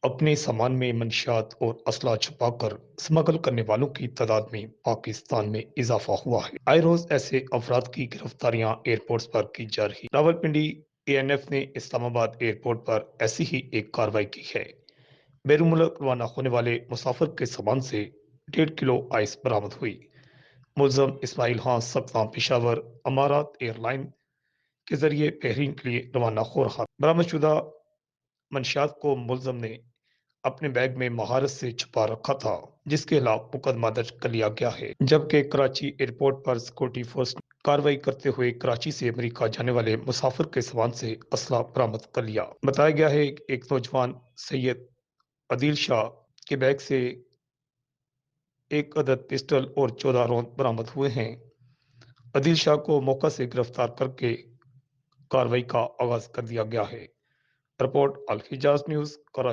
अपने सामान में मंशियात और असला छुपाकर स्मगल करने वालों की तादाद में पाकिस्तान में इजाफा हुआ है। आए रोज ऐसे अफराद की गिरफ्तारियां एयरपोर्ट्स पर की जा रही। रावलपिंडी एएनएफ ने इस्लामाबाद एयरपोर्ट पर ऐसी ही एक कार्रवाई की है। बैरून मुल्क रवाना होने वाले मुसाफिर के सामान से 1.5 किलो आइस बरामद हुई। मुलजम इस्माइल खान सत्ताम पेशावर अमारात एयरलाइन के जरिए बहरीन के लिए रवाना हो रहा। बरामदशुदा मंशियात को मुलजम ने अपने बैग में महारत से छुपा रखा था, जिसके खिलाफ मुकदमा दर्ज कर लिया गया है। जबकि कराची एयरपोर्ट पर सिक्योरिटी फोर्स ने कार्रवाई करते हुए कराची से अमेरिका जाने वाले मुसाफिर के सामान से असला बरामद कर लिया। बताया गया है कि एक नौजवान सैयद अदील शाह के बैग से एक अदद पिस्टल और 14 राउंड बरामद हुए हैं। अदील शाह को मौका से गिरफ्तार करके कार्रवाई का आगाज कर दिया गया है। रिपोर्ट अल हिजाज न्यूज, कराची।